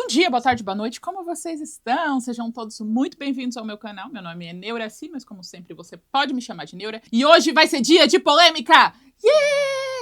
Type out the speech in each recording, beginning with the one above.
dia, boa tarde, boa noite, como vocês estão? Sejam todos muito bem-vindos ao meu canal. Meu nome é Neuraci, mas como sempre você pode me chamar de Neura. E hoje vai ser dia de polêmica! Yeah!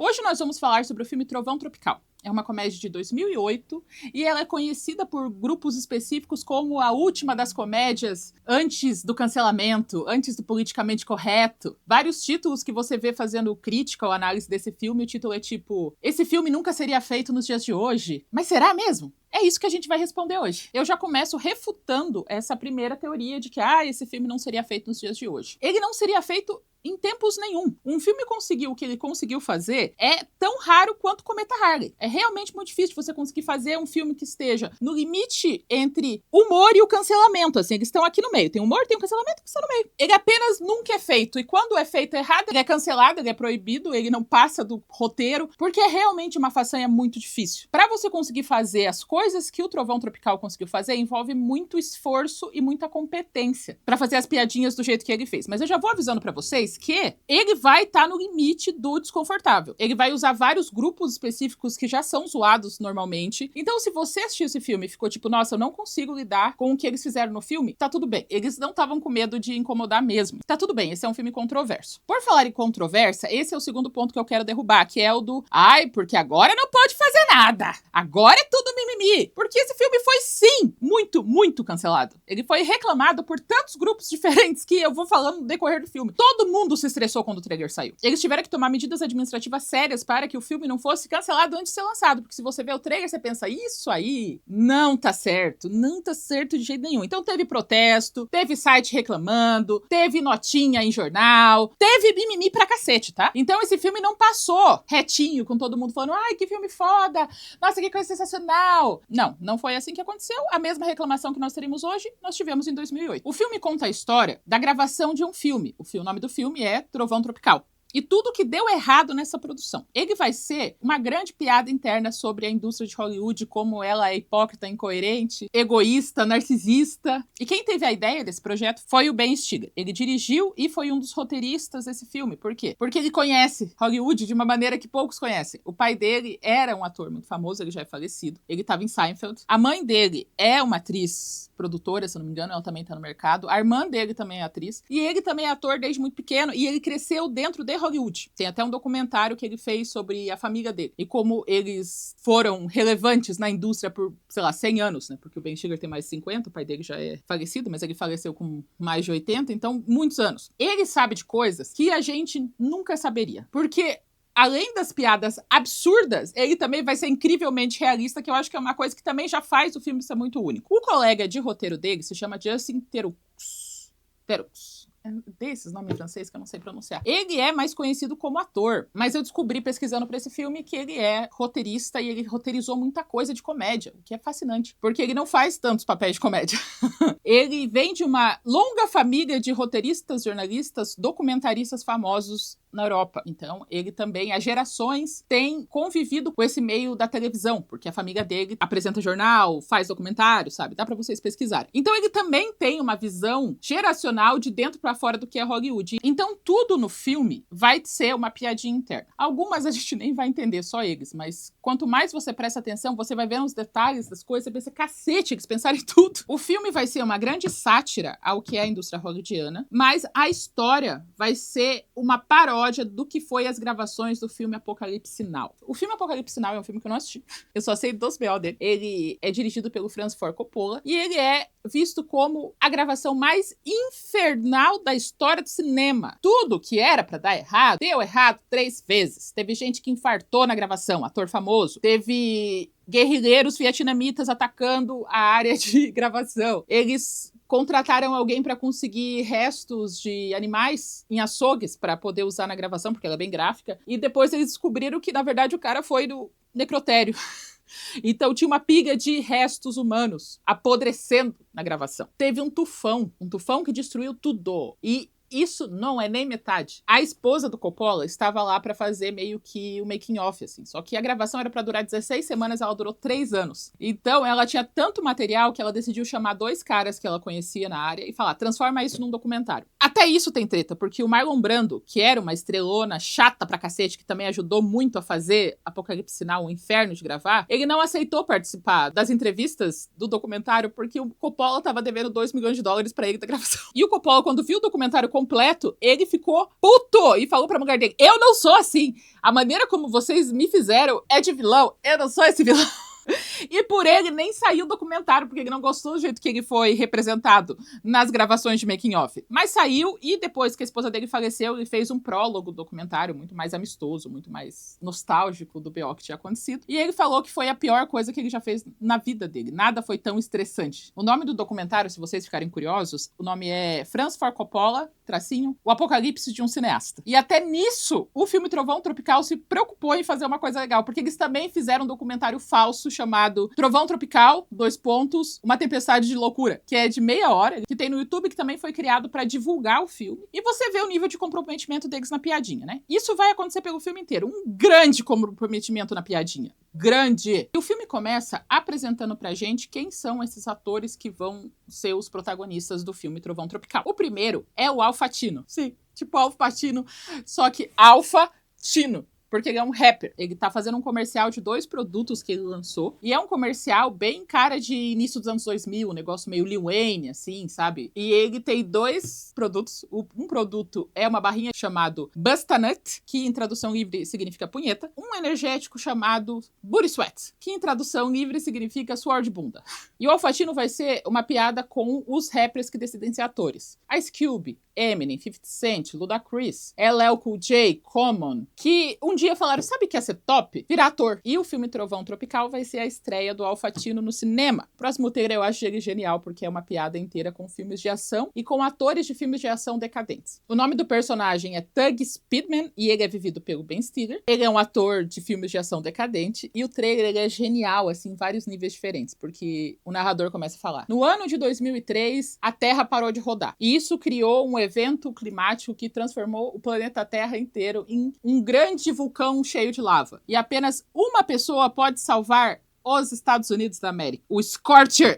Hoje nós vamos falar sobre o filme Trovão Tropical. É uma comédia de 2008 e ela é conhecida por grupos específicos como a última das comédias antes do cancelamento, antes do politicamente correto. Vários títulos que você vê fazendo crítica ou análise desse filme, o título é tipo: esse filme nunca seria feito nos dias de hoje. Mas será mesmo? É isso que a gente vai responder hoje. Eu já começo refutando essa primeira teoria de que esse filme não seria feito nos dias de hoje. Ele não seria feito em tempos nenhum. Um filme conseguiu o que ele conseguiu fazer é tão raro quanto Cometa Halley. É realmente muito difícil você conseguir fazer um filme que esteja no limite entre humor e o cancelamento. Assim, eles estão aqui no meio. Tem humor, tem o cancelamento que está no meio. Ele apenas nunca é feito. E quando é feito errado, ele é cancelado, ele é proibido, ele não passa do roteiro, porque é realmente uma façanha muito difícil. Para você conseguir fazer as coisas que o Trovão Tropical conseguiu fazer, envolve muito esforço e muita competência para fazer as piadinhas do jeito que ele fez. Mas eu já vou avisando para vocês que ele vai estar no limite do desconfortável. Ele vai usar vários grupos específicos que já são zoados normalmente. Então, se você assistiu esse filme e ficou tipo, nossa, eu não consigo lidar com o que eles fizeram no filme, tá tudo bem. Eles não estavam com medo de incomodar mesmo. Tá tudo bem, esse é um filme controverso. Por falar em controvérsia, esse é o segundo ponto que eu quero derrubar, que é o do porque agora não pode fazer nada. Agora é tudo mimimi. Porque esse filme foi, sim, muito, muito cancelado. Ele foi reclamado por tantos grupos diferentes que eu vou falando no decorrer do filme. Todo mundo se estressou quando o trailer saiu. Eles tiveram que tomar medidas administrativas sérias para que o filme não fosse cancelado antes de ser lançado. Porque se você vê o trailer, você pensa, isso aí não tá certo. Não tá certo de jeito nenhum. Então teve protesto, teve site reclamando, teve notinha em jornal, teve mimimi pra cacete, tá? Então esse filme não passou retinho com todo mundo falando, ai, que filme foda, nossa, que coisa sensacional. Não foi assim que aconteceu. A mesma reclamação que nós teríamos hoje, nós tivemos em 2008. O filme conta a história da gravação de um filme. O nome do filme é Trovão Tropical. E tudo que deu errado nessa produção. Ele vai ser uma grande piada interna sobre a indústria de Hollywood, como ela é hipócrita, incoerente, egoísta, narcisista. E quem teve a ideia desse projeto foi o Ben Stiller. Ele dirigiu e foi um dos roteiristas desse filme. Por quê? Porque ele conhece Hollywood de uma maneira que poucos conhecem. O pai dele era um ator muito famoso, ele já é falecido. Ele estava em Seinfeld. A mãe dele é uma atriz produtora, se eu não me engano, ela também tá no mercado. A irmã dele também é atriz. E ele também é ator desde muito pequeno. E ele cresceu dentro de Hollywood. Tem até um documentário que ele fez sobre a família dele. E como eles foram relevantes na indústria por, 100 anos, né? Porque o Ben Stiller tem mais de 50, o pai dele já é falecido, mas ele faleceu com mais de 80, então muitos anos. Ele sabe de coisas que a gente nunca saberia. Porque além das piadas absurdas, ele também vai ser incrivelmente realista, que eu acho que é uma coisa que também já faz o filme ser muito único. O colega de roteiro dele se chama Justin Theroux. Desses nomes em francês que eu não sei pronunciar. Ele é mais conhecido como ator, mas eu descobri pesquisando pra esse filme que ele é roteirista e ele roteirizou muita coisa de comédia, o que é fascinante, porque ele não faz tantos papéis de comédia. Ele vem de uma longa família de roteiristas, jornalistas, documentaristas famosos na Europa. Então, ele também, há gerações, tem convivido com esse meio da televisão, porque a família dele apresenta jornal, faz documentário, sabe? Dá pra vocês pesquisarem. Então, ele também tem uma visão geracional de dentro pra fora do que é Hollywood. Então, tudo no filme vai ser uma piadinha interna. Algumas a gente nem vai entender, só eles, mas quanto mais você presta atenção, você vai vendo os detalhes das coisas, você pensa, cacete, eles pensaram em tudo. O filme vai ser uma grande sátira ao que é a indústria hollywoodiana, mas a história vai ser uma paródia do que foi as gravações do filme Apocalipse Now. O filme Apocalipse Now é um filme que eu não assisti. Eu só sei dos B.O. dele. Ele é dirigido pelo Francis Ford Coppola e ele é visto como a gravação mais infernal da história do cinema. Tudo que era pra dar errado, deu errado 3 vezes. Teve gente que infartou na gravação, ator famoso. Teve guerrilheiros vietnamitas atacando a área de gravação. Eles contrataram alguém para conseguir restos de animais em açougues para poder usar na gravação, porque ela é bem gráfica. E depois eles descobriram que, na verdade, o cara foi do necrotério. Então tinha uma pilha de restos humanos apodrecendo na gravação. Teve um tufão que destruiu tudo. E Isso não é nem metade. A esposa do Coppola estava lá pra fazer meio que o making off, assim. Só que a gravação era pra durar 16 semanas, ela durou 3 anos. Então, ela tinha tanto material que ela decidiu chamar 2 caras que ela conhecia na área e falar, transforma isso num documentário. Até isso tem treta, porque o Marlon Brando, que era uma estrelona chata pra cacete, que também ajudou muito a fazer Apocalipse Sinal, um inferno de gravar, ele não aceitou participar das entrevistas do documentário porque o Coppola tava devendo $2 milhões pra ele da gravação. E o Coppola, quando viu o documentário completo, ele ficou puto e falou pra mulher dele, eu não sou assim, a maneira como vocês me fizeram é de vilão, eu não sou esse vilão. E por ele nem saiu o documentário, porque ele não gostou do jeito que ele foi representado nas gravações de making off. Mas saiu, e depois que a esposa dele faleceu, ele fez um prólogo do documentário, muito mais amistoso, muito mais nostálgico do BO que tinha acontecido. E ele falou que foi a pior coisa que ele já fez na vida dele. Nada foi tão estressante. O nome do documentário, se vocês ficarem curiosos, o nome é Francis Ford Coppola, tracinho, o Apocalipse de um Cineasta. E até nisso, o filme Trovão Tropical se preocupou em fazer uma coisa legal, porque eles também fizeram um documentário falso chamado Trovão Tropical, uma tempestade de loucura, que é de meia hora, que tem no YouTube, que também foi criado pra divulgar o filme. E você vê o nível de comprometimento deles na piadinha, né? Isso vai acontecer pelo filme inteiro. Um grande comprometimento na piadinha. Grande! E o filme começa apresentando pra gente quem são esses atores que vão ser os protagonistas do filme Trovão Tropical. O primeiro é o Al Pacino. Sim, tipo Al Pacino, só que Alpha Tino. Porque ele é um rapper. Ele tá fazendo um comercial de 2 produtos que ele lançou. E é um comercial bem cara de início dos anos 2000, um negócio meio Lil Wayne, assim, sabe? E ele tem 2 produtos. Um produto é uma barrinha chamado Bustanut, que em tradução livre significa punheta. Um energético chamado Booty Sweat, que em tradução livre significa suor de bunda. E o Al Pacino vai ser uma piada com os rappers que decidem ser atores. Ice Cube, Eminem, 50 Cent, Ludacris, LL Cool J, Common, que um dia falaram, sabe que ia ser top? Virar ator. E o filme Trovão Tropical vai ser a estreia do Al Pacino no cinema. Próximo trailer eu acho ele genial, porque é uma piada inteira com filmes de ação e com atores de filmes de ação decadentes. O nome do personagem é Tug Speedman e ele é vivido pelo Ben Stiller. Ele é um ator de filmes de ação decadente e o trailer ele é genial, assim, em vários níveis diferentes, porque o narrador começa a falar. No ano de 2003, a Terra parou de rodar. E isso criou um evento climático que transformou o planeta Terra inteiro em um grande vulcão cheio de lava. E apenas uma pessoa pode salvar os Estados Unidos da América. O Scorcher.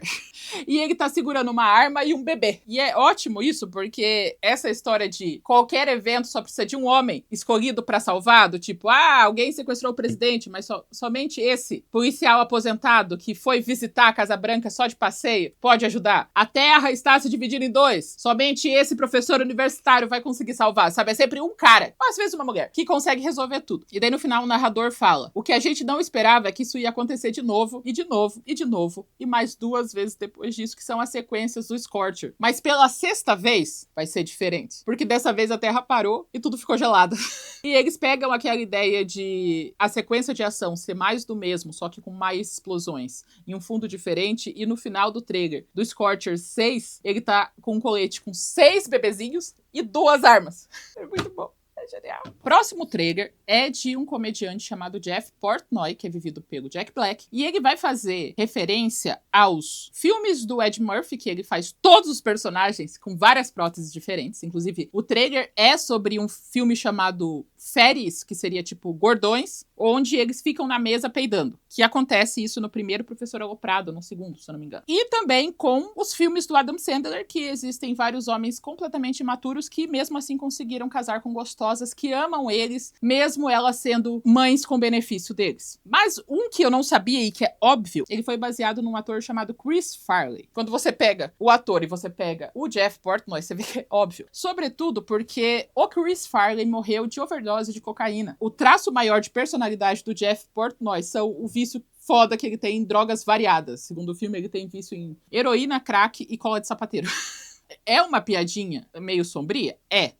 E ele tá segurando uma arma e um bebê. E é ótimo isso, porque essa história de qualquer evento só precisa de um homem escolhido pra salvar, do tipo, alguém sequestrou o presidente, mas somente esse policial aposentado que foi visitar a Casa Branca só de passeio pode ajudar. A Terra está se dividindo em 2. Somente esse professor universitário vai conseguir salvar, sabe? É sempre um cara, ou às vezes uma mulher, que consegue resolver tudo. E daí no final o narrador fala, o que a gente não esperava é que isso ia acontecer de novo, e de novo, e de novo, e mais 2 vezes depois disso, que são as sequências do Scorcher. Mas pela 6ª vez, vai ser diferente. Porque dessa vez a Terra parou e tudo ficou gelado. E eles pegam aquela ideia de a sequência de ação ser mais do mesmo, só que com mais explosões, em um fundo diferente, e no final do trailer do Scorcher 6, ele tá com um colete com 6 bebezinhos e 2 armas. É muito bom. É genial. Próximo trailer é de um comediante chamado Jeff Portnoy, que é vivido pelo Jack Black, e ele vai fazer referência aos filmes do Ed Murphy, que ele faz todos os personagens com várias próteses diferentes. Inclusive, o trailer é sobre um filme chamado Fatties, que seria tipo gordões, onde eles ficam na mesa peidando. Que acontece isso no primeiro Professor Aloprado, no segundo, se eu não me engano. E também com os filmes do Adam Sandler, que existem vários homens completamente imaturos que mesmo assim conseguiram casar com gostosas que amam eles, mesmo elas sendo mães com benefício deles. Mas um que eu não sabia e que é óbvio, ele foi baseado num ator chamado Chris Farley. Quando você pega o ator e você pega o Jeff Portnoy, você vê que é óbvio. Sobretudo porque o Chris Farley morreu de overdose de cocaína. O traço maior de personalidade do Jeff Portnoy são o vício foda que ele tem em drogas variadas. Segundo o filme, ele tem vício em heroína, crack e cola de sapateiro. É uma piadinha meio sombria? É.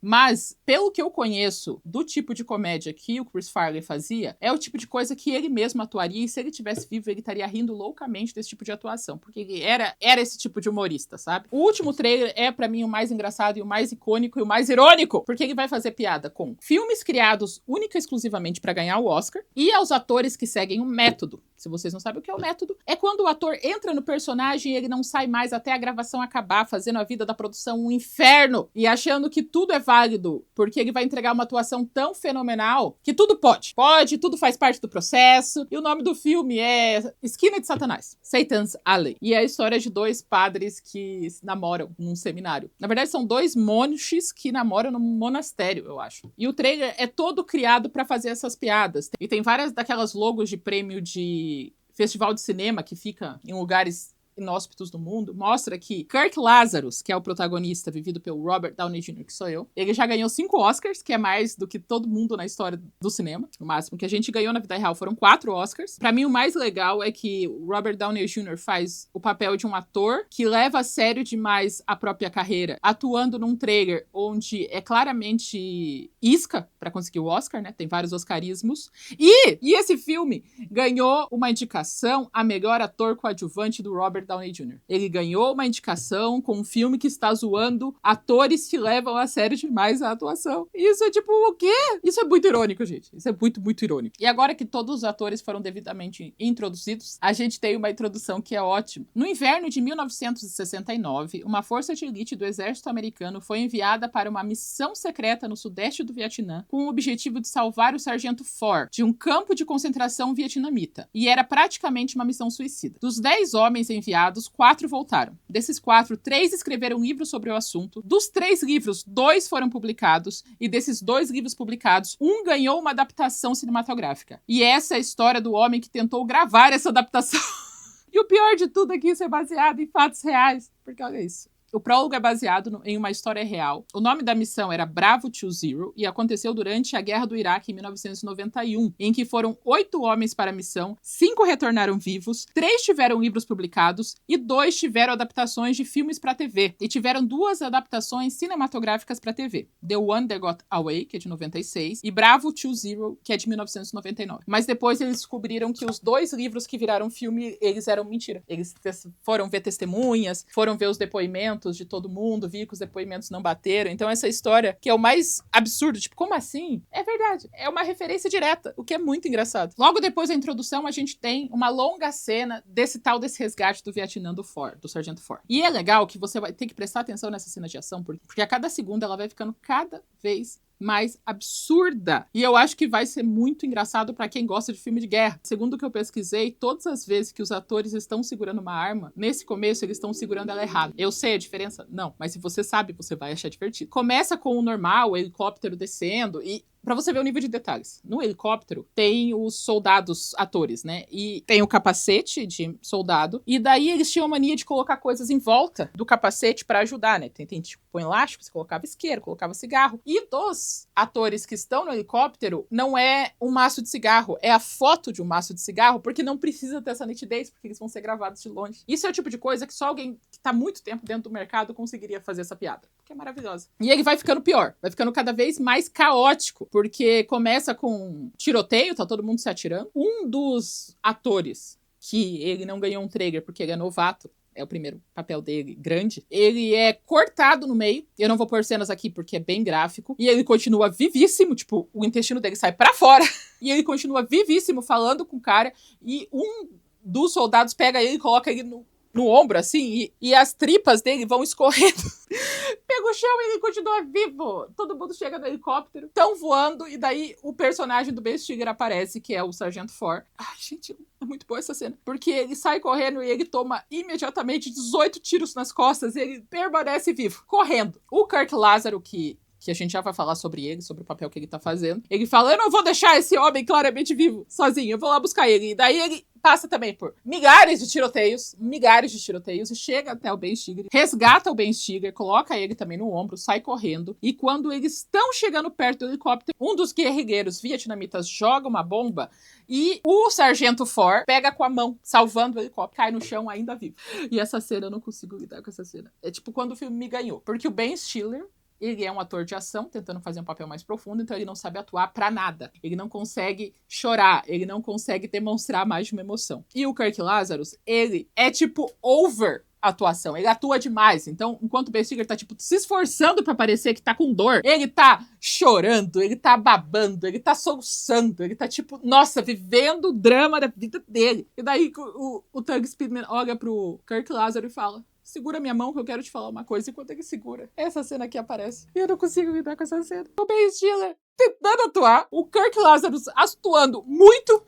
Mas, pelo que eu conheço do tipo de comédia que o Chris Farley fazia, é o tipo de coisa que ele mesmo atuaria, e se ele tivesse vivo, ele estaria rindo loucamente desse tipo de atuação, porque ele era esse tipo de humorista, sabe? O último trailer é, pra mim, o mais engraçado e o mais icônico e o mais irônico, porque ele vai fazer piada com filmes criados única e exclusivamente pra ganhar o Oscar, e aos atores que seguem um método Se vocês não sabem o que é o método, é quando o ator entra no personagem e ele não sai mais até a gravação acabar, fazendo a vida da produção um inferno e achando que tudo é válido, porque ele vai entregar uma atuação tão fenomenal que tudo pode. Pode, tudo faz parte do processo. E o nome do filme é Esquina de Satanás, Satan's Alley. E é a história de dois padres que namoram num seminário. Na verdade, são dois monges que namoram num monastério, eu acho. E o trailer é todo criado pra fazer essas piadas. E tem várias daquelas logos de prêmio de festival de cinema que fica em lugares inóspitos do mundo, mostra que Kirk Lazarus, que é o protagonista, vivido pelo Robert Downey Jr., que sou eu, ele já ganhou 5 Oscars, que é mais do que todo mundo na história do cinema. O máximo que a gente ganhou na vida real foram 4 Oscars. Pra mim, o mais legal é que o Robert Downey Jr. faz o papel de um ator que leva a sério demais a própria carreira, atuando num trailer onde é claramente isca pra conseguir o Oscar, né? Tem vários oscarismos. E esse filme ganhou uma indicação a melhor ator coadjuvante do Robert Downey Jr. Ele ganhou uma indicação com um filme que está zoando atores que levam a sério demais a atuação. Isso é tipo, o quê? Isso é muito irônico, gente. Isso é muito, muito irônico. E agora que todos os atores foram devidamente introduzidos, a gente tem uma introdução que é ótima. No inverno de 1969, uma força de elite do exército americano foi enviada para uma missão secreta no sudeste do Vietnã com o objetivo de salvar o sargento Ford de um campo de concentração vietnamita. E era praticamente uma missão suicida. Dos 10 homens enviados, 4 voltaram. Desses 4, 3 escreveram livros sobre o assunto. Dos 3 livros, 2 foram publicados. E desses 2 livros publicados, um ganhou uma adaptação cinematográfica. E essa é a história do homem que tentou gravar essa adaptação. E o pior de tudo é que isso é baseado em fatos reais. Porque olha isso. O prólogo é baseado em uma história real. O nome da missão era Bravo 20 e aconteceu durante a Guerra do Iraque em 1991, em que foram 8 homens para a missão, 5 retornaram vivos, 3 tiveram livros publicados e 2 tiveram adaptações de filmes para TV. E tiveram 2 adaptações cinematográficas para TV. The One That Got Away, que é de 96, e Bravo 20, que é de 1999. Mas depois eles descobriram que os 2 livros que viraram filme, eles eram mentira. Eles foram ver testemunhas, foram ver os depoimentos de todo mundo, vi que os depoimentos não bateram. Então essa história, que é o mais absurdo, tipo, como assim? É verdade, é uma referência direta, o que é muito engraçado. Logo depois da introdução, a gente tem uma longa cena desse resgate do Vietnã do Ford, do Sargento Ford. E é legal que você vai ter que prestar atenção nessa cena de ação, porque a cada segundo ela vai ficando cada vez mais absurda. E eu acho que vai ser muito engraçado pra quem gosta de filme de guerra. Segundo o que eu pesquisei, todas as vezes que os atores estão segurando uma arma, nesse começo eles estão segurando ela errada. Eu sei a diferença? Não. Mas se você sabe, você vai achar divertido. Começa com o normal, o helicóptero descendo e... Pra você ver o nível de detalhes. No helicóptero, tem os soldados atores, né? E tem o capacete de soldado. E daí eles tinham a mania de colocar coisas em volta do capacete pra ajudar, né? Tem tipo, põe elástico, você colocava isqueiro, colocava cigarro. E dos atores que estão no helicóptero, não é um maço de cigarro, é a foto de um maço de cigarro, porque não precisa ter essa nitidez, porque eles vão ser gravados de longe. Isso é o tipo de coisa que só alguém que tá muito tempo dentro do mercado conseguiria fazer essa piada. Porque é maravilhosa. E ele vai ficando pior. Vai ficando cada vez mais caótico. Porque começa com tiroteio, tá todo mundo se atirando. Um dos atores, que ele não ganhou um trailer porque ele é novato, é o primeiro papel dele, grande, ele é cortado no meio. Eu não vou pôr cenas aqui porque é bem gráfico. E ele continua vivíssimo, tipo, o intestino dele sai pra fora. E ele continua vivíssimo, falando com o cara. E um dos soldados pega ele e coloca ele no ombro, assim, e as tripas dele vão escorrendo. Pega o chão e ele continua vivo. Todo mundo chega no helicóptero, estão voando, e daí o personagem do Ben Stiller aparece, que é o Sargento Ford. Ai, gente, é muito boa essa cena. Porque ele sai correndo e ele toma imediatamente 18 tiros nas costas, e ele permanece vivo, correndo. O Kirk Lazarus, que a gente já vai falar sobre ele, sobre o papel que ele tá fazendo, ele fala, eu não vou deixar esse homem claramente vivo, sozinho, eu vou lá buscar ele. E daí ele passa também por milhares de tiroteios, e chega até o Ben Stiller, resgata o Ben Stiller, coloca ele também no ombro, sai correndo, e quando eles estão chegando perto do helicóptero, um dos guerrilheiros vietnamitas joga uma bomba, e o Sargento Ford pega com a mão, salvando o helicóptero, cai no chão ainda vivo. E essa cena, eu não consigo lidar com essa cena. É tipo quando o filme me ganhou, porque o Ben Stiller, ele é um ator de ação, tentando fazer um papel mais profundo, então ele não sabe atuar pra nada. Ele não consegue chorar, ele não consegue demonstrar mais de uma emoção. E o Kirk Lazarus, ele é tipo over atuação. Ele atua demais. Então, enquanto o Ben Stiller tá, tipo, se esforçando pra parecer que tá com dor, ele tá chorando, ele tá babando, ele tá soluçando, ele tá, tipo, nossa, vivendo o drama da vida dele. E daí o Tug Speedman olha pro Kirk Lazarus e fala: segura minha mão que eu quero te falar uma coisa. Enquanto ele segura, essa cena aqui aparece. E eu não consigo lidar com essa cena. O Ben Stiller tentando atuar, o Kirk Lazarus atuando muito.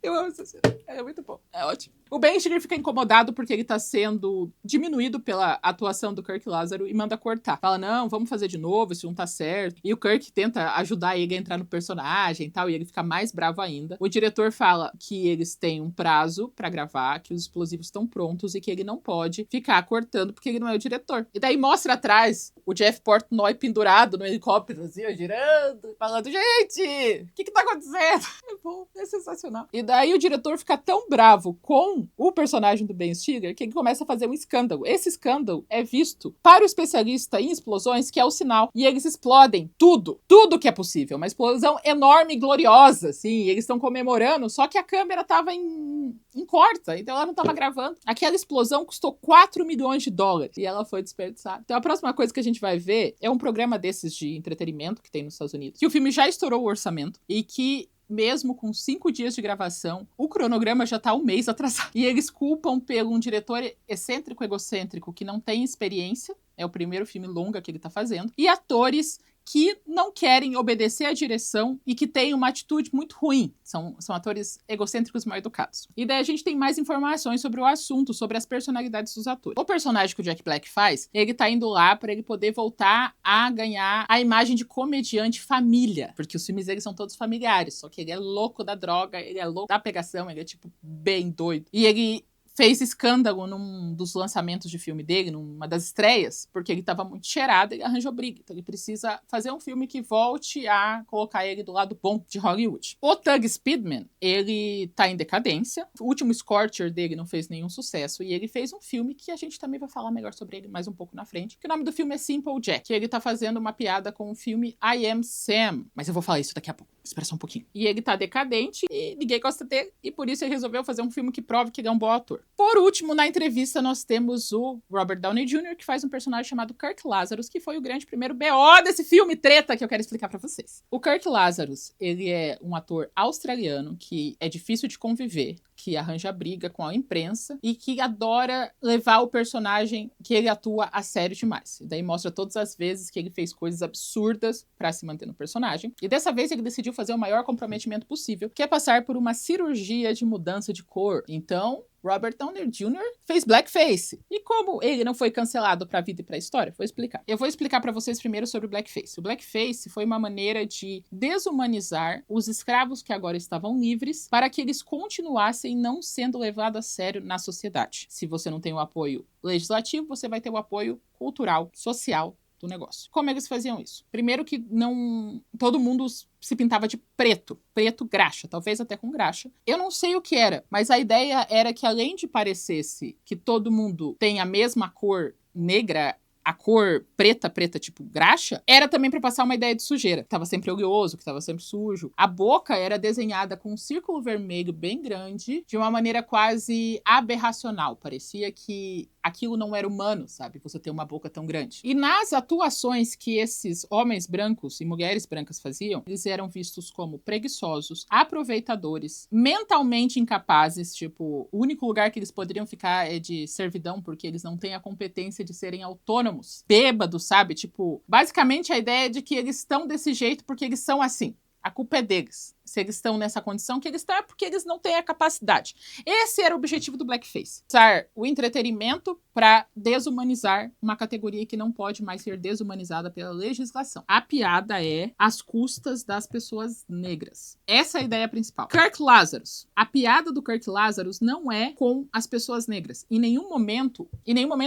Eu amo essa cena. É muito bom. É ótimo. O Ben Stiller fica incomodado porque ele tá sendo diminuído pela atuação do Kirk Lazarus e manda cortar. Fala, não, vamos fazer de novo, isso não tá certo. E o Kirk tenta ajudar ele a entrar no personagem e tal, e ele fica mais bravo ainda. O diretor fala que eles têm um prazo pra gravar, que os explosivos estão prontos e que ele não pode ficar cortando porque ele não é o diretor. E daí mostra atrás o Jeff Portnoy pendurado no helicóptero, assim, ó, girando, falando, gente, o que tá acontecendo? É bom, é sensacional. E daí o diretor fica tão bravo com o personagem do Ben Stiller que ele começa a fazer um escândalo. Esse escândalo é visto para o especialista em explosões, que é o sinal. E eles explodem tudo que é possível. Uma explosão enorme e gloriosa, assim. E eles estão comemorando, só que a câmera tava em corta, então ela não tava gravando. Aquela explosão custou 4 milhões de dólares e ela foi desperdiçada. Então a próxima coisa que a gente vai ver é um programa desses de entretenimento que tem nos Estados Unidos, que o filme já estourou o orçamento e que mesmo com 5 dias de gravação, o cronograma já tá um mês atrasado. E eles culpam pelo um diretor excêntrico, egocêntrico, que não tem experiência, é o primeiro filme longa que ele tá fazendo, e atores que não querem obedecer à direção e que têm uma atitude muito ruim. São atores egocêntricos mal educados. E daí a gente tem mais informações sobre o assunto, sobre as personalidades dos atores. O personagem que o Jack Black faz, ele tá indo lá para ele poder voltar a ganhar a imagem de comediante família, porque os filmes dele são todos familiares, só que ele é louco da droga, ele é louco da pegação, ele é, tipo, bem doido. E ele fez escândalo num dos lançamentos de filme dele, numa das estreias, porque ele tava muito cheirado e arranjou briga. Então ele precisa fazer um filme que volte a colocar ele do lado bom de Hollywood. O Tug Speedman, ele tá em decadência. O último Scorcher dele não fez nenhum sucesso e ele fez um filme que a gente também vai falar melhor sobre ele mais um pouco na frente, que o nome do filme é Simple Jack, que ele tá fazendo uma piada com o filme I Am Sam. Mas eu vou falar isso daqui a pouco. Espera só um pouquinho. E ele tá decadente e ninguém gosta dele, e por isso ele resolveu fazer um filme que prove que ele é um bom ator. Por último, na entrevista, nós temos o Robert Downey Jr., que faz um personagem chamado Kirk Lazarus, que foi o grande primeiro BO desse filme treta que eu quero explicar pra vocês. O Kirk Lazarus, ele é um ator australiano que é difícil de conviver, que arranja briga com a imprensa e que adora levar o personagem que ele atua a sério demais. E daí mostra todas as vezes que ele fez coisas absurdas pra se manter no personagem. E dessa vez ele decidiu fazer o maior comprometimento possível, que é passar por uma cirurgia de mudança de cor. Então, Robert Downey Jr. fez blackface. E como ele não foi cancelado pra vida e pra história, vou explicar. Eu vou explicar pra vocês primeiro sobre o blackface. O blackface foi uma maneira de desumanizar os escravos que agora estavam livres para que eles continuassem não sendo levados a sério na sociedade. Se você não tem o apoio legislativo, você vai ter o apoio cultural, social do negócio. Como eles faziam isso? Primeiro que não... todo mundo se pintava de preto graxa, talvez até com graxa. Eu não sei o que era, mas a ideia era que além de parecesse que todo mundo tem a mesma cor negra, a cor preta, tipo graxa, era também para passar uma ideia de sujeira. Que tava sempre oleoso, que tava sempre sujo. A boca era desenhada com um círculo vermelho bem grande, de uma maneira quase aberracional. Parecia que aquilo não era humano, sabe? Você ter uma boca tão grande. E nas atuações que esses homens brancos e mulheres brancas faziam, eles eram vistos como preguiçosos, aproveitadores, mentalmente incapazes, tipo, o único lugar que eles poderiam ficar é de servidão, porque eles não têm a competência de serem autônomos, bêbados, sabe? Tipo, basicamente a ideia é de que eles estão desse jeito porque eles são assim. A culpa é deles. Se eles estão nessa condição que eles estão, é porque eles não têm a capacidade. Esse era o objetivo do blackface. Usar o entretenimento para desumanizar uma categoria que não pode mais ser desumanizada pela legislação. A piada é às custas das pessoas negras. Essa é a ideia principal. Kirk Lazarus. A piada do Kirk Lazarus não é com as pessoas negras. Em nenhum momento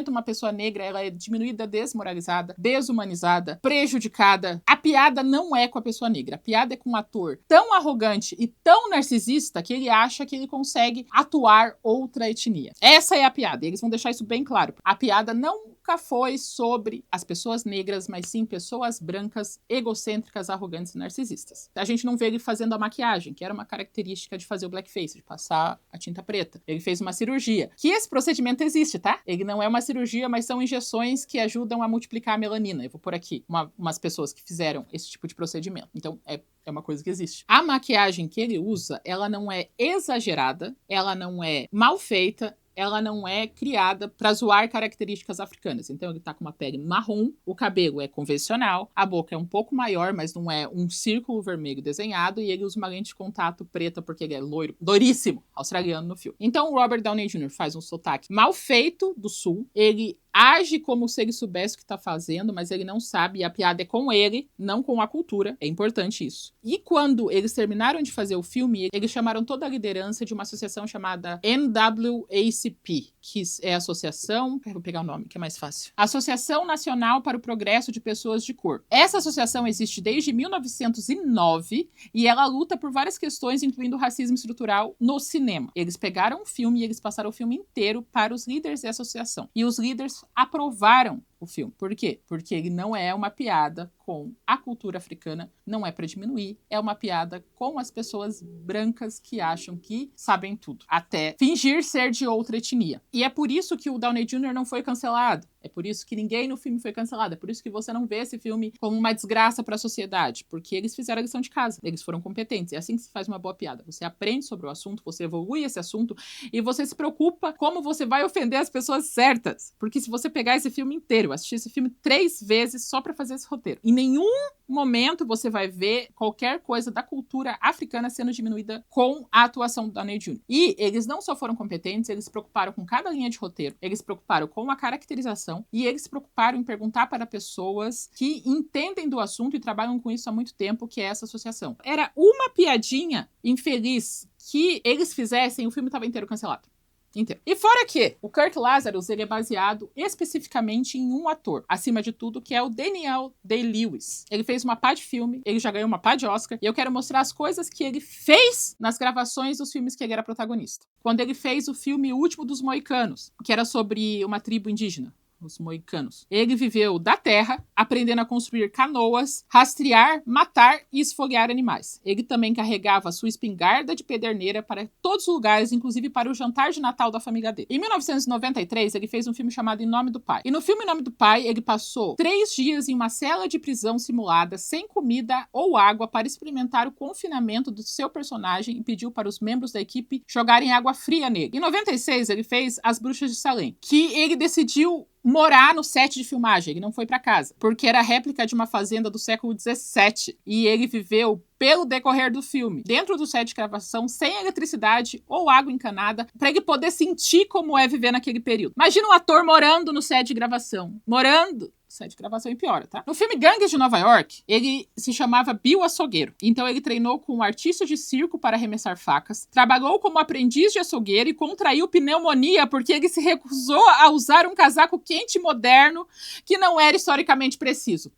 uma pessoa negra ela é diminuída, desmoralizada, desumanizada, prejudicada. A piada não é com a pessoa negra. A piada é com um ator tão arrogante arrogante e tão narcisista que ele acha que ele consegue atuar outra etnia. Essa é a piada, e eles vão deixar isso bem claro. A piada nunca foi sobre as pessoas negras, mas sim pessoas brancas, egocêntricas, arrogantes e narcisistas. A gente não vê ele fazendo a maquiagem, que era uma característica de fazer o blackface, de passar a tinta preta. Ele fez uma cirurgia, que esse procedimento existe, tá? Ele não é uma cirurgia, mas são injeções que ajudam a multiplicar a melanina. Eu vou pôr aqui umas pessoas que fizeram esse tipo de procedimento. Então, é uma coisa que existe. A maquiagem que ele usa, ela não é exagerada, ela não é mal feita, ela não é criada para zoar características africanas. Então ele tá com uma pele marrom, o cabelo é convencional, a boca é um pouco maior, mas não é um círculo vermelho desenhado, e ele usa uma lente de contato preta porque ele é loiro, loiríssimo, australiano no filme. Então o Robert Downey Jr. faz um sotaque mal feito do sul, ele age como se ele soubesse o que tá fazendo, mas ele não sabe, e a piada é com ele, não com a cultura. É importante isso. E quando eles terminaram de fazer o filme, eles chamaram toda a liderança de uma associação chamada NAACP, que é a associação... Vou pegar o nome, que é mais fácil. Associação Nacional para o Progresso de Pessoas de Cor. Essa associação existe desde 1909 e ela luta por várias questões, incluindo o racismo estrutural no cinema. Eles pegaram o filme e eles passaram o filme inteiro para os líderes da associação. E os líderes aprovaram o filme. Por quê? Porque ele não é uma piada com a cultura africana, não é para diminuir, é uma piada com as pessoas brancas que acham que sabem tudo, até fingir ser de outra etnia. E é por isso que o Downey Jr. não foi cancelado. É por isso que ninguém no filme foi cancelado. É por isso que você não vê esse filme como uma desgraça para a sociedade. Porque eles fizeram a lição de casa. Eles foram competentes. É assim que se faz uma boa piada. Você aprende sobre o assunto, você evolui esse assunto e você se preocupa como você vai ofender as pessoas certas. Porque se você pegar esse filme inteiro, assistir esse filme 3 vezes só para fazer esse roteiro, em nenhum momento você vai ver qualquer coisa da cultura africana sendo diminuída com a atuação do Downey Jr. E eles não só foram competentes, eles se preocuparam com cada linha de roteiro, eles se preocuparam com a caracterização e eles se preocuparam em perguntar para pessoas que entendem do assunto e trabalham com isso há muito tempo, que é essa associação. Era uma piadinha infeliz que eles fizessem, o filme estava inteiro cancelado. Inteiro. E fora que o Kirk Lazarus, ele é baseado especificamente em um ator, acima de tudo, que é o Daniel Day-Lewis. Ele fez uma pá de filme, ele já ganhou uma pá de Oscar, e eu quero mostrar as coisas que ele fez nas gravações dos filmes que ele era protagonista. Quando ele fez o filme O Último dos Moicanos, que era sobre uma tribo indígena, os moicanos. Ele viveu da terra, aprendendo a construir canoas, rastrear, matar e esfoguear animais. Ele também carregava sua espingarda de pederneira para todos os lugares, inclusive para o jantar de Natal da família dele. Em 1993, ele fez um filme chamado Em Nome do Pai. E no filme Em Nome do Pai, ele passou 3 dias em uma cela de prisão simulada, sem comida ou água, para experimentar o confinamento do seu personagem e pediu para os membros da equipe jogarem água fria nele. Em 96, ele fez As Bruxas de Salem, que ele decidiu morar no set de filmagem. Ele não foi pra casa, porque era a réplica de uma fazenda do século XVII. E ele viveu pelo decorrer do filme, dentro do set de gravação, sem eletricidade ou água encanada, para ele poder sentir como é viver naquele período. Imagina um ator morando no set de gravação. Morando set de gravação e piora, tá? No filme Gangues de Nova York, ele se chamava Bill Açougueiro. Então ele treinou com um artista de circo para arremessar facas, trabalhou como aprendiz de açougueiro e contraiu pneumonia porque ele se recusou a usar um casaco quente e moderno que não era historicamente preciso.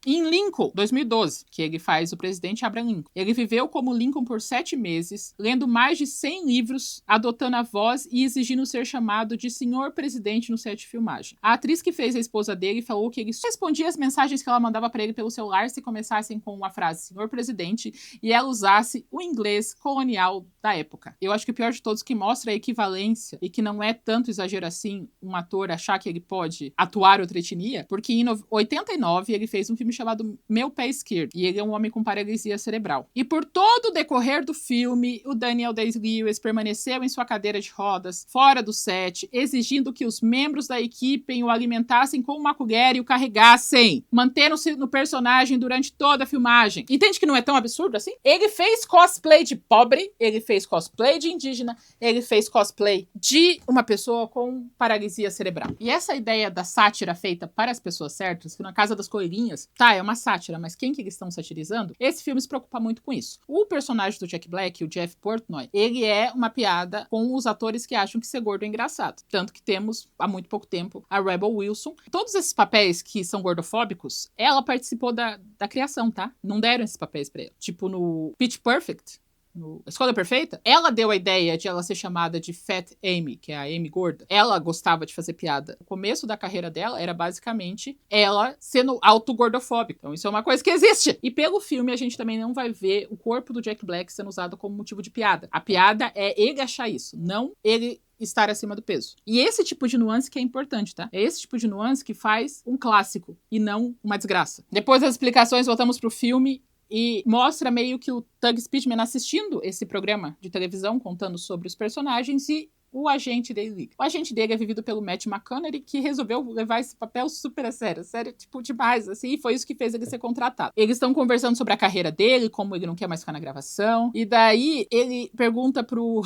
Em Lincoln, 2012, que ele faz o presidente Abraham Lincoln. Ele viveu como Lincoln por 7 meses, lendo mais de 100 livros, adotando a voz e exigindo ser chamado de senhor presidente no set de filmagem. A atriz que fez a esposa dele falou que ele respondia as mensagens que ela mandava para ele pelo celular se começassem com uma frase senhor presidente e ela usasse o inglês colonial da época. Eu acho que o pior de todos que mostra a equivalência e que não é tanto exagero assim um ator achar que ele pode atuar outra etnia, porque em 89 ele fez um filme chamado Meu Pé Esquerdo, e ele é um homem com paralisia cerebral. E por todo o decorrer do filme, o Daniel Day-Lewis permaneceu em sua cadeira de rodas, fora do set, exigindo que os membros da equipe o alimentassem com uma colher e o carregassem, mantendo-se no personagem durante toda a filmagem. Entende que não é tão absurdo assim? Ele fez cosplay de pobre, ele fez cosplay de indígena, ele fez cosplay de uma pessoa com paralisia cerebral. E essa ideia da sátira feita para as pessoas certas, que na Casa das Coelhinhas, tá, é uma sátira, mas quem que eles estão satirizando? Esse filme se preocupa muito com isso. O personagem do Jack Black, o Jeff Portnoy, ele é uma piada com os atores que acham que ser gordo é engraçado. Tanto que temos, há muito pouco tempo, a Rebel Wilson. Todos esses papéis que são gordofóbicos, ela participou da criação, tá? Não deram esses papéis pra ela. Tipo no Pitch Perfect, no Escolha Perfeita, ela deu a ideia de ela ser chamada de Fat Amy, que é a Amy gorda. Ela gostava de fazer piada. O começo da carreira dela era basicamente ela sendo autogordofóbica. Então isso é uma coisa que existe. E pelo filme a gente também não vai ver o corpo do Jack Black sendo usado como motivo de piada. A piada é ele achar isso, não ele estar acima do peso. E esse tipo de nuance que é importante, tá? É esse tipo de nuance que faz um clássico e não uma desgraça. Depois das explicações, voltamos pro filme e mostra meio que o Tug Speedman assistindo esse programa de televisão, contando sobre os personagens, e o agente dele liga. O agente dele é vivido pelo Matt McConaughey, que resolveu levar esse papel super a sério. Sério, tipo, demais, assim, e foi isso que fez ele ser contratado. Eles estão conversando sobre a carreira dele, como ele não quer mais ficar na gravação, e daí ele pergunta pro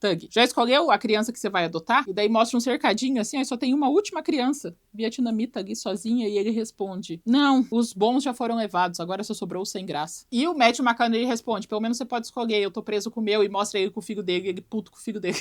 Tug, já escolheu a criança que você vai adotar? E daí mostra um cercadinho assim, aí só tem uma última criança vietnamita ali sozinha, e ele responde, não, os bons já foram levados, agora só sobrou o sem graça. E o Matthew McConaughey responde, pelo menos você pode escolher, eu tô preso com o meu, e mostra ele com o filho dele, ele puto com o filho dele.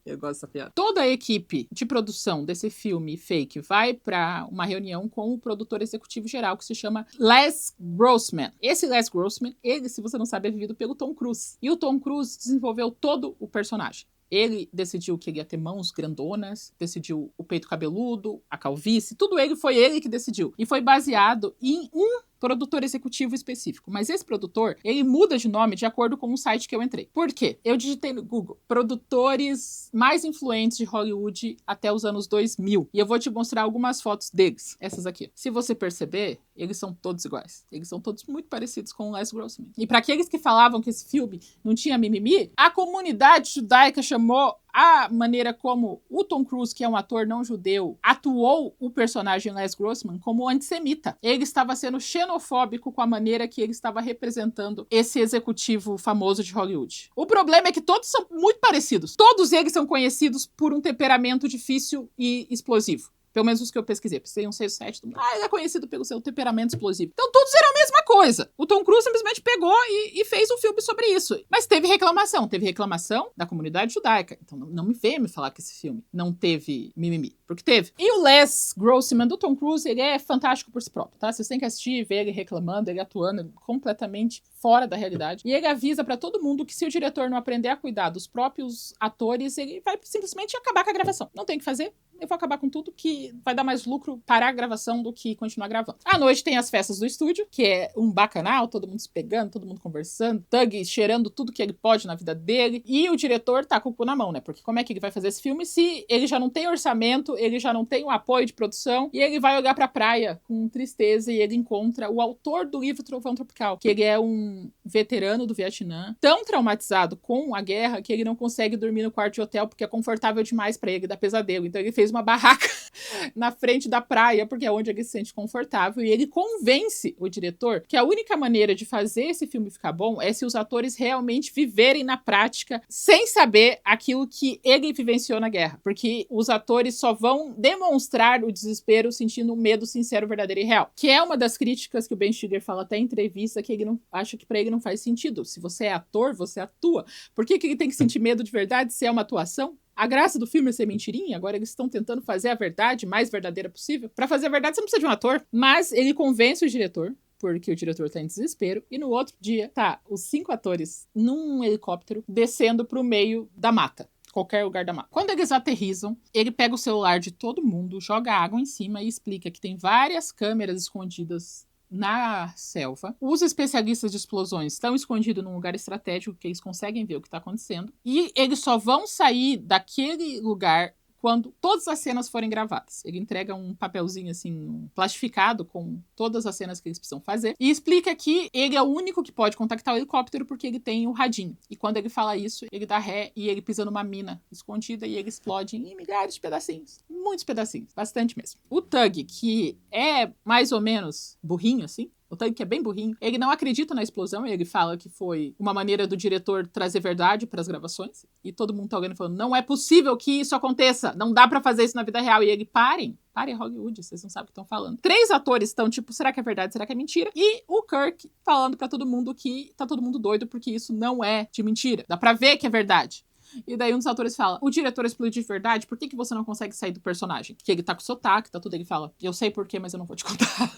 Eu gosto dessa piada. Toda a equipe de produção desse filme fake vai pra uma reunião com o produtor executivo geral, que se chama Les Grossman. Esse Les Grossman, ele, se você não sabe, é vivido pelo Tom Cruise. E o Tom Cruise desenvolveu todo o personagem. Ele decidiu que ele ia ter mãos grandonas, decidiu o peito cabeludo, a calvície, tudo foi ele que decidiu. E foi baseado em um produtor executivo específico. Mas esse produtor, ele muda de nome de acordo com o site que eu entrei. Por quê? Eu digitei no Google produtores mais influentes de Hollywood até os anos 2000. E eu vou te mostrar algumas fotos deles. Essas aqui. Se você perceber, eles são todos iguais. Eles são todos muito parecidos com o Les Grossman. E para aqueles que falavam que esse filme não tinha mimimi, a comunidade judaica chamou a maneira como o Tom Cruise, que é um ator não judeu, atuou o personagem Les Grossman como antissemita. Ele estava sendo xenofóbico com a maneira que ele estava representando esse executivo famoso de Hollywood. O problema é que todos são muito parecidos. Todos eles são conhecidos por um temperamento difícil e explosivo. Pelo menos os que eu pesquisei. Pesquisei um 6, 7. Ele é conhecido pelo seu temperamento explosivo. Então todos eram a mesma coisa. O Tom Cruise simplesmente pegou e fez um filme sobre isso. Mas teve reclamação. Teve reclamação da comunidade judaica. Então não me venha me falar que esse filme não teve mimimi. Porque teve. E o Les Grossman do Tom Cruise, ele é fantástico por si próprio, tá? Vocês têm que assistir e ver ele reclamando, ele atuando completamente fora da realidade. E ele avisa pra todo mundo que se o diretor não aprender a cuidar dos próprios atores, ele vai simplesmente acabar com a gravação. Não tem o que fazer. Eu vou acabar com tudo, que vai dar mais lucro parar a gravação do que continuar gravando. À noite tem as festas do estúdio, que é um bacanal, todo mundo se pegando, todo mundo conversando, Tug cheirando tudo que ele pode na vida dele, e o diretor tá com o cu na mão, né? Porque como é que ele vai fazer esse filme se ele já não tem orçamento, ele já não tem o apoio de produção, e ele vai olhar pra praia com tristeza e ele encontra o autor do livro Trovão Tropical, que ele é um veterano do Vietnã, tão traumatizado com a guerra que ele não consegue dormir no quarto de hotel porque é confortável demais pra ele, dá pesadelo. Então ele fez uma barraca na frente da praia, porque é onde ele se sente confortável, e ele convence o diretor que a única maneira de fazer esse filme ficar bom é se os atores realmente viverem na prática sem saber aquilo que ele vivenciou na guerra, porque os atores só vão demonstrar o desespero sentindo um medo sincero, verdadeiro e real, que é uma das críticas que o Ben Stiller fala até em entrevista, que ele não acha que pra ele não faz sentido. Se você é ator, você atua. Por que ele tem que sentir medo de verdade se é uma atuação? A graça do filme é ser mentirinha, agora eles estão tentando fazer a verdade mais verdadeira possível. Pra fazer a verdade você não precisa de um ator, mas ele convence o diretor, porque o diretor tá em desespero, e no outro dia tá os 5 atores num helicóptero descendo pro meio da mata. Qualquer lugar da mata. Quando eles aterrissam, ele pega o celular de todo mundo, joga água em cima e explica que tem várias câmeras escondidas na selva. Os especialistas de explosões estão escondidos num lugar estratégico que eles conseguem ver o que está acontecendo. E eles só vão sair daquele lugar quando todas as cenas forem gravadas. Ele entrega um papelzinho assim, plastificado, com todas as cenas que eles precisam fazer, e explica que ele é o único que pode contactar o helicóptero porque ele tem o radinho. E quando ele fala isso, ele dá ré e ele pisa numa mina escondida e ele explode em milhares de pedacinhos. Muitos pedacinhos, bastante mesmo. O Tug, que é mais ou menos burrinho assim, o Tug, que é bem burrinho, ele não acredita na explosão, ele fala que foi uma maneira do diretor trazer verdade para as gravações, e todo mundo tá olhando e falando, não é possível que isso aconteça, não dá para fazer isso na vida real, e ele, parem Hollywood, vocês não sabem o que estão falando. 3 atores estão tipo, será que é verdade, será que é mentira? E o Kirk falando para todo mundo que tá todo mundo doido porque isso não é de mentira, dá pra ver que é verdade. E daí um dos atores fala, o diretor explodiu de verdade, por que você não consegue sair do personagem? Que ele tá com sotaque, tá tudo, ele fala, eu sei por quê, mas eu não vou te contar.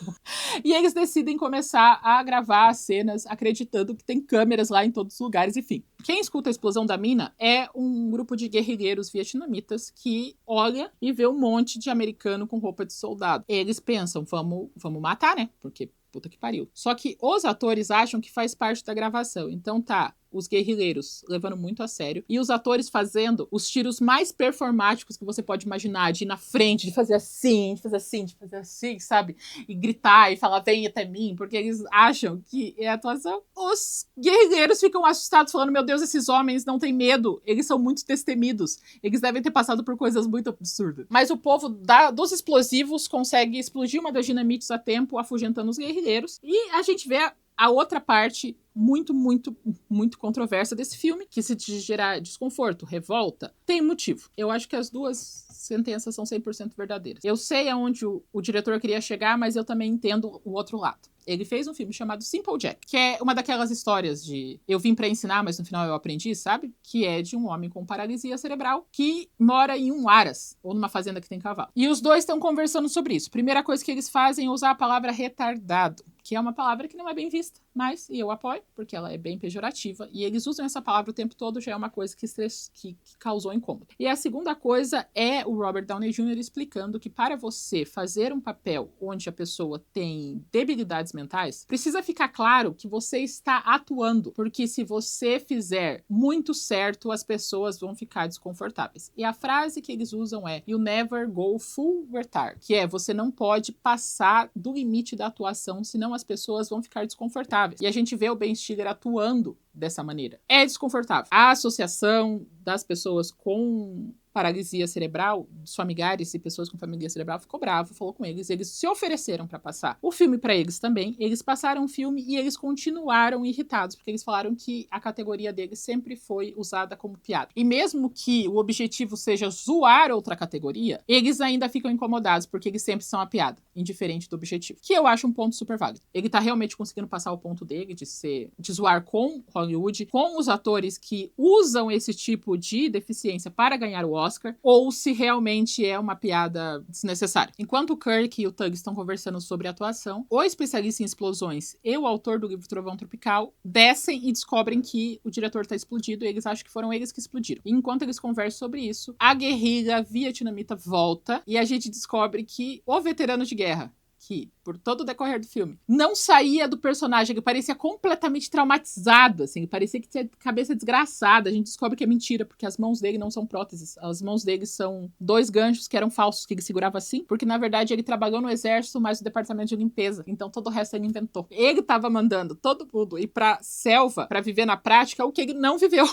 E eles decidem começar a gravar as cenas acreditando que tem câmeras lá em todos os lugares, enfim. Quem escuta a explosão da mina é um grupo de guerrilheiros vietnamitas que olha e vê um monte de americano com roupa de soldado. Eles pensam, vamos matar, né? Porque puta que pariu. Só que os atores acham que faz parte da gravação. Então tá, os guerrilheiros levando muito a sério e os atores fazendo os tiros mais performáticos que você pode imaginar, de ir na frente, de fazer assim, de fazer assim, de fazer assim, sabe? E gritar e falar, vem até mim, porque eles acham que é atuação. Os guerrilheiros ficam assustados, falando, meu Deus, esses homens não têm medo, eles são muito destemidos, eles devem ter passado por coisas muito absurdas. Mas o povo dos explosivos consegue explodir uma das dinamites a tempo, afugentando os guerrilheiros, e a gente vê a outra parte muito, muito, muito controversa desse filme, que se gerar desconforto, revolta, tem motivo. Eu acho que as duas sentenças são 100% verdadeiras. Eu sei aonde o diretor queria chegar, mas eu também entendo o outro lado. Ele fez um filme chamado Simple Jack, que é uma daquelas histórias de eu vim pra ensinar, mas no final eu aprendi, sabe? Que é de um homem com paralisia cerebral que mora em um aras, ou numa fazenda que tem cavalo. E os dois estão conversando sobre isso. Primeira coisa que eles fazem é usar a palavra retardado, que é uma palavra que não é bem vista, mas eu apoio, porque ela é bem pejorativa, e eles usam essa palavra o tempo todo, já é uma coisa que causou incômodo. E a segunda coisa é o Robert Downey Jr. explicando que para você fazer um papel onde a pessoa tem debilidades mentais, precisa ficar claro que você está atuando, porque se você fizer muito certo, as pessoas vão ficar desconfortáveis. E a frase que eles usam é You never go full retard, que é você não pode passar do limite da atuação, senão as pessoas vão ficar desconfortáveis. E a gente vê o Ben Stiller atuando dessa maneira. É desconfortável. A associação das pessoas com paralisia cerebral, dos familiares e pessoas com paralisia cerebral, ficou bravo, falou com eles, eles se ofereceram para passar o filme para eles também, eles passaram o filme e eles continuaram irritados, porque eles falaram que a categoria deles sempre foi usada como piada. E mesmo que o objetivo seja zoar outra categoria, eles ainda ficam incomodados, porque eles sempre são a piada, indiferente do objetivo. Que eu acho um ponto super válido. Ele tá realmente conseguindo passar o ponto dele de zoar com Hollywood, com os atores que usam esse tipo de deficiência para ganhar o Oscar, ou se realmente é uma piada desnecessária. Enquanto o Kirk e o Tug estão conversando sobre a atuação, o especialista em explosões e o autor do livro Trovão Tropical descem e descobrem que o diretor está explodido e eles acham que foram eles que explodiram. E enquanto eles conversam sobre isso, a guerrilha vietnamita volta e a gente descobre que o veterano de guerra, que, por todo o decorrer do filme, não saía do personagem, ele parecia completamente traumatizado, assim, ele parecia que tinha cabeça desgraçada. A gente descobre que é mentira, porque as mãos dele não são próteses, as mãos dele são 2 ganchos que eram falsos, que ele segurava assim, porque na verdade ele trabalhou no exército, mas no departamento de limpeza, então todo o resto ele inventou. Ele tava mandando todo mundo ir pra selva pra viver na prática o que ele não viveu.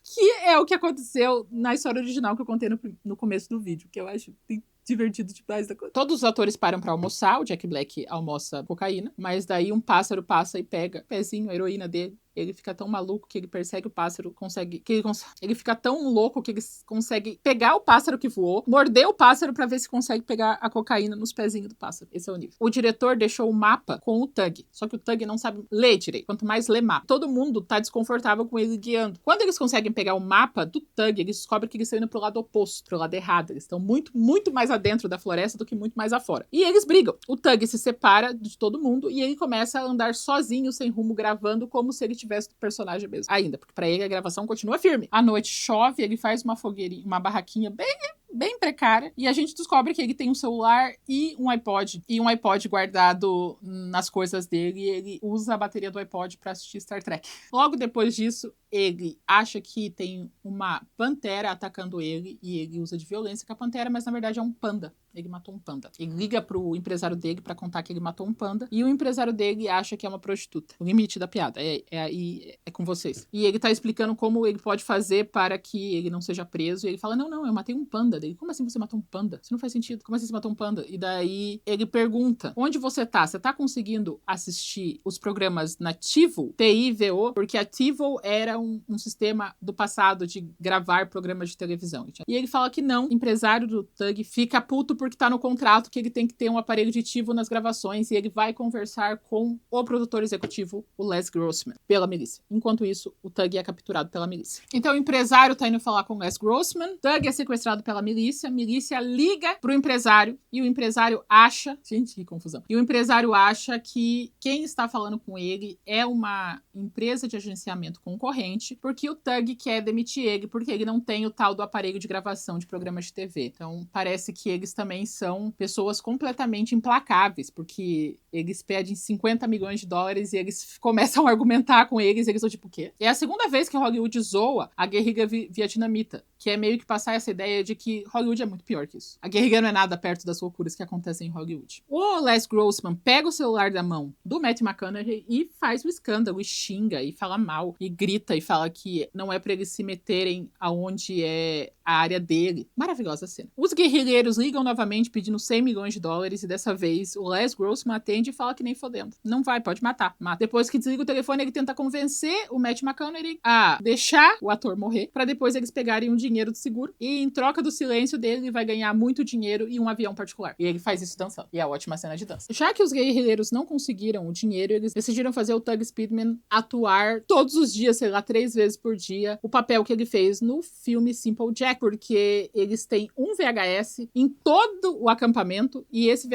Que é o que aconteceu na história original que eu contei no começo do vídeo, que eu acho divertido demais da coisa. Todos os atores param pra almoçar, o Jack Black almoça cocaína, mas daí um pássaro passa e pega o pezinho, a heroína dele. Ele fica tão maluco que ele persegue o pássaro, ele fica tão louco que ele consegue pegar o pássaro que voou, morder o pássaro pra ver se consegue pegar a cocaína nos pezinhos do pássaro. Esse é o nível. O diretor deixou o mapa com o Tug, só que o Tug não sabe ler direito. Quanto mais ler mapa. Todo mundo tá desconfortável com ele guiando. Quando eles conseguem pegar o mapa do Tug, eles descobrem que eles estão indo pro lado oposto, pro lado errado. Eles estão muito, muito mais adentro da floresta do que muito mais afora. E eles brigam. O Tug se separa de todo mundo e ele começa a andar sozinho, sem rumo, gravando como se ele tivesse do personagem mesmo. Ainda, porque pra ele a gravação continua firme. À noite chove, ele faz uma fogueirinha, uma barraquinha bem precária, e a gente descobre que ele tem um celular e um iPod guardado nas coisas dele, e ele usa a bateria do iPod pra assistir Star Trek. Logo depois disso, ele acha que tem uma pantera atacando ele, e ele usa de violência com a pantera, mas na verdade é um panda. Ele matou um panda. Ele liga pro empresário dele pra contar que ele matou um panda, e o empresário dele acha que é uma prostituta. O limite da piada é com vocês. E ele tá explicando como ele pode fazer para que ele não seja preso, e ele fala, não, eu matei um panda. Dele, como assim você matou um panda? Isso não faz sentido. Como assim você matou um panda? E daí ele pergunta, onde você tá? Você tá conseguindo assistir os programas na TiVo? TiVo? Porque a TiVo era um sistema do passado de gravar programas de televisão. E ele fala que não, o empresário do Tug fica puto porque tá no contrato que ele tem que ter um aparelho auditivo nas gravações e ele vai conversar com o produtor executivo, o Les Grossman, pela milícia. Enquanto isso, o Tug é capturado pela milícia. Então o empresário tá indo falar com o Les Grossman, Tug é sequestrado pela milícia, a milícia liga pro empresário e o empresário acha... Gente, que confusão. E o empresário acha que quem está falando com ele é uma empresa de agenciamento concorrente, porque o Tug quer demitir ele, porque ele não tem o tal do aparelho de gravação de programas de TV. Então, parece que eles também são pessoas completamente implacáveis, porque eles pedem 50 milhões de dólares e eles começam a argumentar com eles, e eles são tipo, o quê? É a segunda vez que Hollywood zoa a guerrilha vietnamita, que é meio que passar essa ideia de que Hollywood é muito pior que isso. A guerrilha não é nada perto das loucuras que acontecem em Hollywood. O Les Grossman pega o celular da mão do Matthew McConaughey e faz o escândalo, e xinga, e fala mal, e grita, e fala que não é pra eles se meterem aonde é a área dele. Maravilhosa cena. Os guerrilheiros ligam novamente pedindo 100 milhões de dólares e dessa vez o Les Grossman atende e fala que nem fodendo. Não vai, pode matar. Mata. Depois que desliga o telefone, ele tenta convencer o Matthew McConaughey a deixar o ator morrer pra depois eles pegarem um dinheiro do seguro e em troca do silêncio dele ele vai ganhar muito dinheiro e um avião particular. E ele faz isso dançando. E é a ótima cena de dança. Já que os guerrilheiros não conseguiram o dinheiro, eles decidiram fazer o Tug Speedman atuar todos os dias, sei lá, 3 vezes por dia, o papel que ele fez no filme Simple Jack, porque eles têm um VHS em todo o acampamento e esse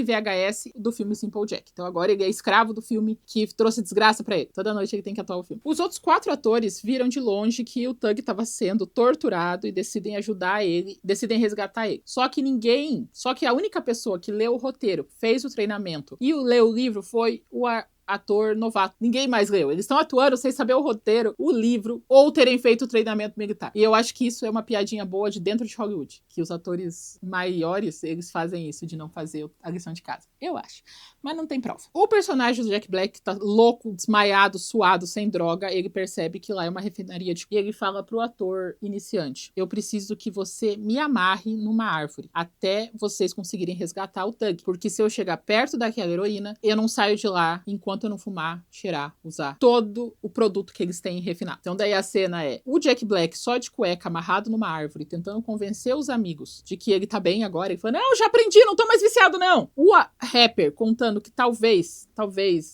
VHS do filme Simple Jack. Então agora ele é escravo do filme que trouxe desgraça pra ele. Toda noite ele tem que atuar o filme. Os outros 4 atores viram de longe que o Tug estava sendo torturado e decidem ajudar ele, decidem resgatar ele. Só que a única pessoa que leu o roteiro, fez o treinamento e leu o livro foi o ator novato. Ninguém mais leu. Eles estão atuando sem saber o roteiro, o livro, ou terem feito o treinamento militar. E eu acho que isso é uma piadinha boa de dentro de Hollywood. Que os atores maiores, eles fazem isso, de não fazer a lição de casa. Eu acho. Mas não tem prova. O personagem do Jack Black tá louco, desmaiado, suado, sem droga. Ele percebe que lá é uma refinaria de... E ele fala pro ator iniciante: eu preciso que você me amarre numa árvore até vocês conseguirem resgatar o Tug. Porque se eu chegar perto daquela heroína, eu não saio de lá enquanto eu não fumar, cheirar, usar todo o produto que eles têm refinado. Então daí a cena é o Jack Black só de cueca, amarrado numa árvore, tentando convencer os amigos de que ele tá bem agora. Ele fala, não, já aprendi, não tô mais viciado, não. O rapper contando que talvez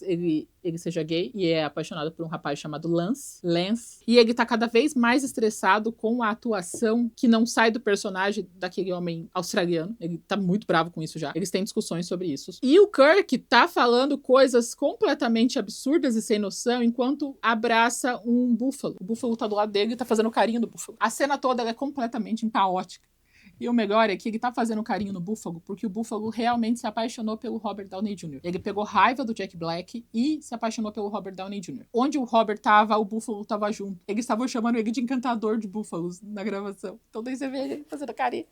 ele seja gay e é apaixonado por um rapaz chamado Lance. E ele tá cada vez mais estressado com a atuação que não sai do personagem daquele homem australiano. Ele tá muito bravo com isso já. Eles têm discussões sobre isso. E o Kirk tá falando coisas completamente absurdas e sem noção enquanto abraça um búfalo. O búfalo tá do lado dele e tá fazendo carinho do búfalo. A cena toda ela é completamente caótica. E o melhor é que ele tá fazendo carinho no búfalo porque o búfalo realmente se apaixonou pelo Robert Downey Jr. Ele pegou raiva do Jack Black e se apaixonou pelo Robert Downey Jr. Onde o Robert tava, o búfalo tava junto. Eles estavam chamando ele de encantador de búfalos na gravação. Então daí você vê ele fazendo carinho.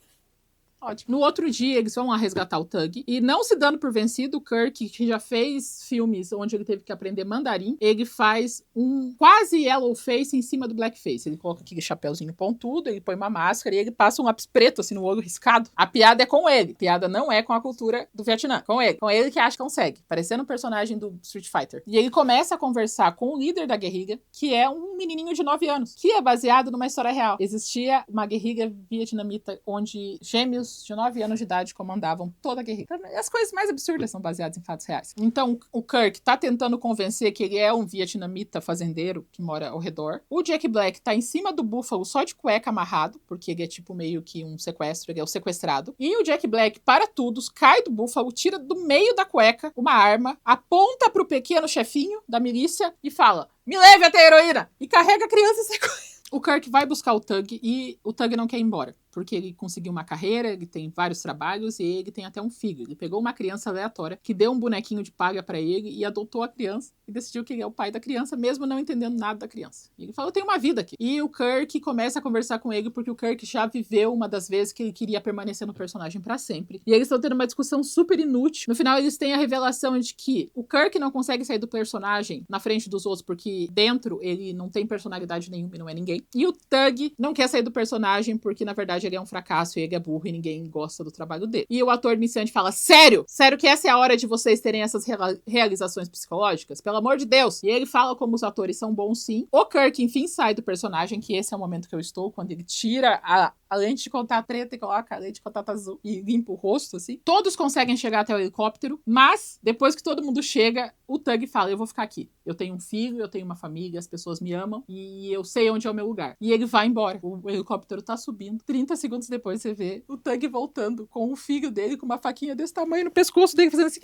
Ótimo. No outro dia, eles vão lá resgatar o Tug. E não se dando por vencido, o Kirk, que já fez filmes onde ele teve que aprender mandarim, ele faz um quase yellow face em cima do blackface. Ele coloca aquele chapéuzinho pontudo, ele põe uma máscara e ele passa um lápis preto, assim, no olho riscado. A piada é com ele. A piada não é com a cultura do Vietnã. Com ele. Com ele que acha que consegue. Parecendo um personagem do Street Fighter. E ele começa a conversar com o líder da guerrilha, que é um menininho de 9 anos, que é baseado numa história real. Existia uma guerrilha vietnamita onde gêmeos de 9 anos de idade comandavam toda a guerrilha. As coisas mais absurdas são baseadas em fatos reais. Então, o Kirk tá tentando convencer que ele é um vietnamita fazendeiro que mora ao redor. O Jack Black tá em cima do búfalo só de cueca amarrado, porque ele é tipo meio que um sequestro, ele é o sequestrado. E o Jack Black para tudo, cai do búfalo, tira do meio da cueca uma arma, aponta pro pequeno chefinho da milícia e fala, me leve até a heroína! E carrega a criança e sai correndo. O Kirk vai buscar o Tug e o Tug não quer ir embora. Porque ele conseguiu uma carreira, ele tem vários trabalhos e ele tem até um filho. Ele pegou uma criança aleatória que deu um bonequinho de palha pra ele e adotou a criança e decidiu que ele é o pai da criança, mesmo não entendendo nada da criança. E ele falou, eu tenho uma vida aqui. E o Kirk começa a conversar com ele porque o Kirk já viveu uma das vezes que ele queria permanecer no personagem pra sempre. E eles estão tendo uma discussão super inútil. No final, eles têm a revelação de que o Kirk não consegue sair do personagem na frente dos outros porque dentro ele não tem personalidade nenhuma e não é ninguém. E o Tug não quer sair do personagem porque, na verdade, ele é um fracasso, ele é burro e ninguém gosta do trabalho dele. E o ator iniciante fala, sério? Sério que essa é a hora de vocês terem essas realizações psicológicas? Pelo amor de Deus! E ele fala como os atores são bons sim. O Kirk, enfim, sai do personagem, que esse é o momento que eu estou, quando ele tira a lente de contato preta e coloca a lente de contato azul e limpa o rosto, assim. Todos conseguem chegar até o helicóptero, mas depois que todo mundo chega, o Tug fala, eu vou ficar aqui. Eu tenho um filho, eu tenho uma família, as pessoas me amam e eu sei onde é o meu lugar. E ele vai embora. O helicóptero tá subindo. 30 segundos depois você vê o Tug voltando com o filho dele com uma faquinha desse tamanho no pescoço dele, fazendo assim...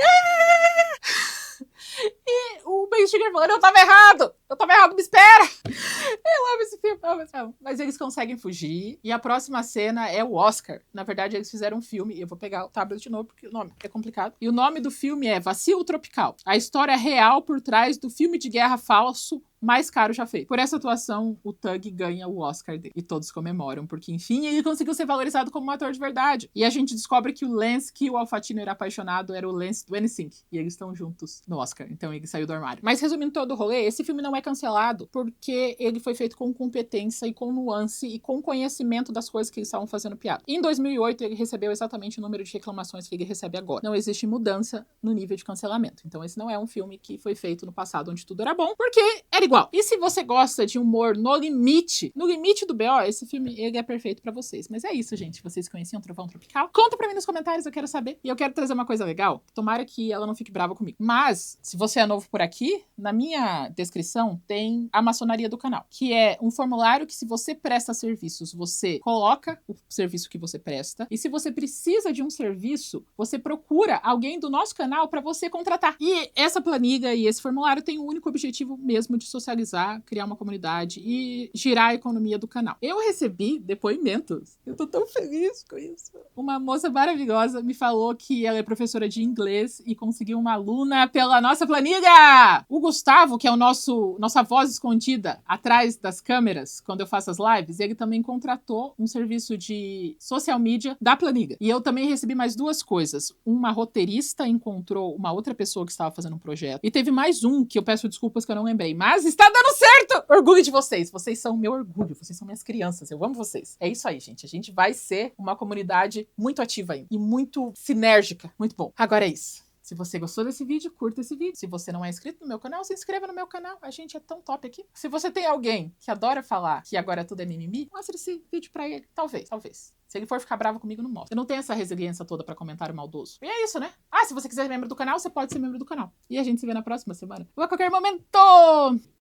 E o Ben Stiller falando, eu tava errado, me espera! Eu amo esse filme, amo. Mas eles conseguem fugir, e a próxima cena é o Oscar. Na verdade, eles fizeram um filme, e eu vou pegar o tablet de novo, porque o nome é complicado. E o nome do filme é Vacilo Tropical. A história real por trás do filme de guerra falso mais caro já feito. Por essa atuação, o Tug ganha o Oscar dele. E todos comemoram, porque, enfim, ele conseguiu ser valorizado como um ator de verdade. E a gente descobre que o Lance, que o Al Pacino era apaixonado, era o Lance do NSYNC. E eles estão juntos no Oscar. Então ele saiu do armário. Mas resumindo todo o rolê, esse filme não é cancelado porque ele foi feito com competência e com nuance e com conhecimento das coisas que eles estavam fazendo piada. Em 2008, ele recebeu exatamente o número de reclamações que ele recebe agora. Não existe mudança no nível de cancelamento. Então esse não é um filme que foi feito no passado onde tudo era bom, porque era igual. E se você gosta de humor no limite do BO, esse filme ele é perfeito pra vocês. Mas é isso, gente. Vocês conheciam Trovão Tropical? Conta pra mim nos comentários, eu quero saber. E eu quero trazer uma coisa legal. Tomara que ela não fique brava comigo. Mas, se você é novo por aqui, na minha descrição tem a maçonaria do canal, que é um formulário que, se você presta serviços, você coloca o serviço que você presta. E se você precisa de um serviço, você procura alguém do nosso canal pra você contratar. E essa planilha e esse formulário tem o único objetivo mesmo de socializar, criar uma comunidade e girar a economia do canal. Eu recebi depoimentos. Eu tô tão feliz com isso. Uma moça maravilhosa me falou que ela é professora de inglês e conseguiu uma aluna pela nossa planilha! O Gustavo, que é nossa voz escondida atrás das câmeras, quando eu faço as lives, ele também contratou um serviço de social media da planilha. E eu também recebi mais duas coisas. Uma roteirista encontrou uma outra pessoa que estava fazendo um projeto. E teve mais um, que eu peço desculpas que eu não lembrei. Mas está dando certo! Orgulho de vocês. Vocês são meu orgulho. Vocês são minhas crianças. Eu amo vocês. É isso aí, gente. A gente vai ser uma comunidade muito ativa aí. E muito sinérgica. Muito bom. Agora é isso. Se você gostou desse vídeo, curta esse vídeo. Se você não é inscrito no meu canal, se inscreva no meu canal. A gente é tão top aqui. Se você tem alguém que adora falar que agora tudo é mimimi, mostre esse vídeo pra ele. Talvez. Se ele for ficar bravo comigo, não mostra. Eu não tenho essa resiliência toda pra comentário maldoso. E é isso, né? Ah, se você quiser ser membro do canal, você pode ser membro do canal. E a gente se vê na próxima semana. Ou a qualquer momento!